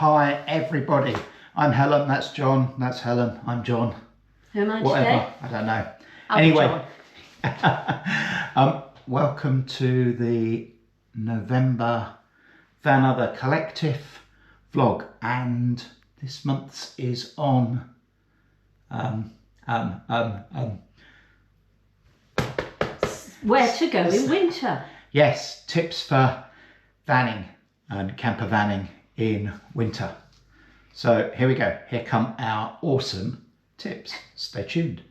Hi everybody, I'm Helen, that's John, that's Helen, I'm John. Who am I Whatever, today? I don't know. Anyway. Welcome to the November VANOTHER Collective vlog, and this month's is on where to go in winter. Yes, tips for vanning and camper vanning in winter. So here we go. Here come our awesome tips. Stay tuned.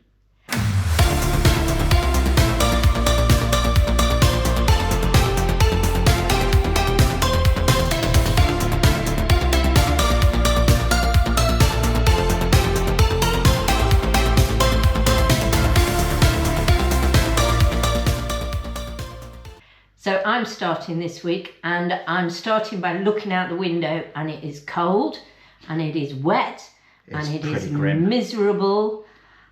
So I'm starting this week, and I'm starting by looking out the window, and it is cold and it is wet and it is grim. miserable,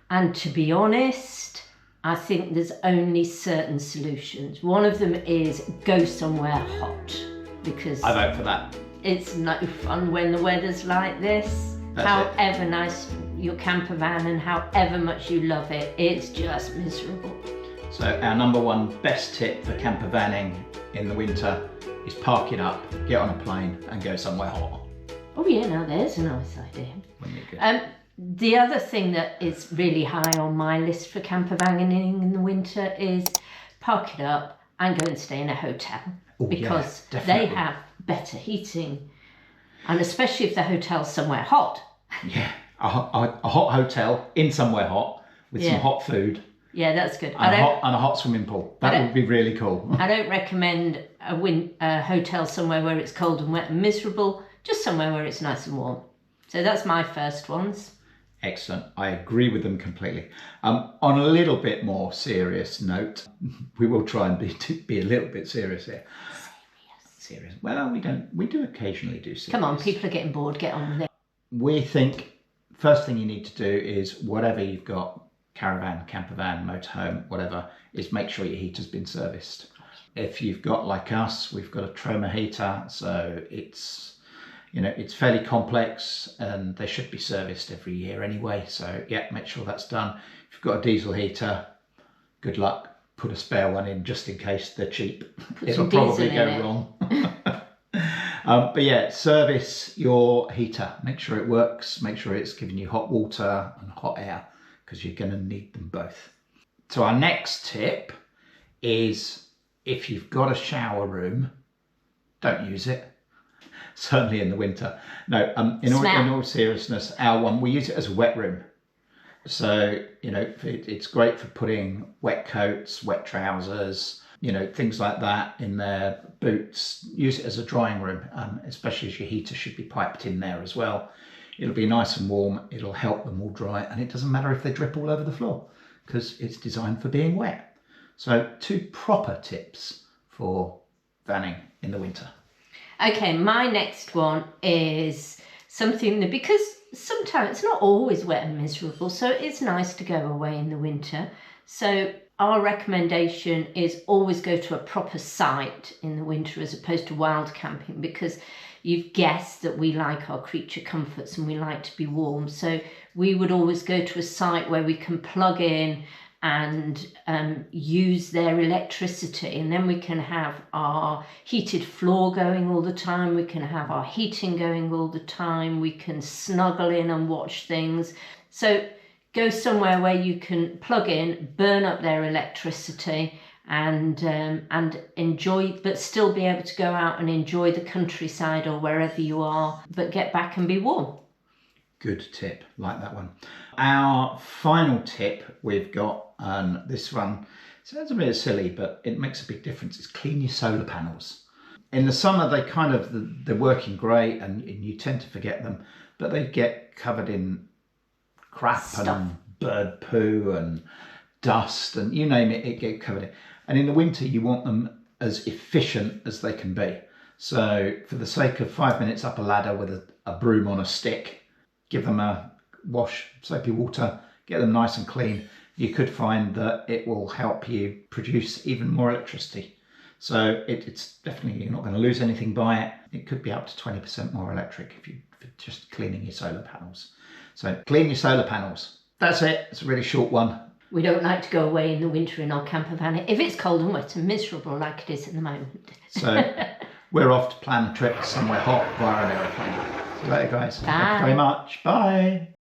and to be honest, I think there's only certain solutions. One of them is go somewhere hot, because I vote for that. it's no fun when the weather's like this. However nice your camper van and however much you love it, it's just miserable. So our number one best tip for camper vanning in the winter is park it up, get on a plane and go somewhere hot. Oh yeah, now there's a nice idea. Wouldn't it be good? The other thing that is really high on my list for camper vanning in the winter is park it up and go and stay in a hotel. Oh, because yeah, they definitely. have better heating, and especially if the hotel's somewhere hot. Yeah, a hot hotel in somewhere hot with some hot food. Yeah, that's good. And a hot swimming pool. That would be really cool. I don't recommend a hotel somewhere where it's cold and wet and miserable, just somewhere where it's nice and warm. So that's my first ones. Excellent. I agree with them completely. On a little bit more serious note, we will try and be a little bit serious here. Serious. Well, we do occasionally do serious. Come on, people are getting bored, get on with it. We think first thing you need to do is whatever you've got, caravan, camper van, motorhome, whatever, is make sure your heater's been serviced. If you've got, like us, we've got a Troma heater, so it's fairly complex and they should be serviced every year anyway. So yeah, make sure that's done. If you've got a diesel heater, good luck. Put a spare one in just in case they're cheap. It'll probably go wrong. But yeah, service your heater. Make sure it works. Make sure it's giving you hot water and hot air, because you're going to need them both. So our next tip is, if you've got a shower room, don't use it. Certainly in the winter. No, in all seriousness, our one, we use it as a wet room. So, it's great for putting wet coats, wet trousers, things like that in there, boots. Use it as a drying room, especially as your heater should be piped in there as well. It'll be nice and warm, it'll help them all dry, and it doesn't matter if they drip all over the floor, because it's designed for being wet. So 2 proper tips for vanning in the winter. Okay, my next one is something that, because sometimes it's not always wet and miserable, so it's nice to go away in the winter. So our recommendation is always go to a proper site in the winter as opposed to wild camping, because you've guessed that we like our creature comforts and we like to be warm. So we would always go to a site where we can plug in and use their electricity, and then we can have our heated floor going all the time, we can have our heating going all the time, we can snuggle in and watch things. So go somewhere where you can plug in, burn up their electricity, and enjoy, but still be able to go out and enjoy the countryside or wherever you are, but get back and be warm. Good tip, like that one. Our final tip we've got, and this one sounds a bit silly, but it makes a big difference, is clean your solar panels. In the summer, they're working great and you tend to forget them, but they get covered in crap and bird poo and dust and you name it, it gets covered in. And in the winter, you want them as efficient as they can be. So for the sake of 5 minutes up a ladder with a broom on a stick, give them a wash, soapy water, get them nice and clean. You could find that it will help you produce even more electricity. So it's definitely, you're not going to lose anything by it. It could be up to 20% more electric if you're just cleaning your solar panels. So clean your solar panels. That's it. It's a really short one. We don't like to go away in the winter in our camper van if it's cold and wet and miserable like it is at the moment. So we're off to plan a trip somewhere hot via an aeroplane. See you later, guys. Bye. Thank you very much. Bye.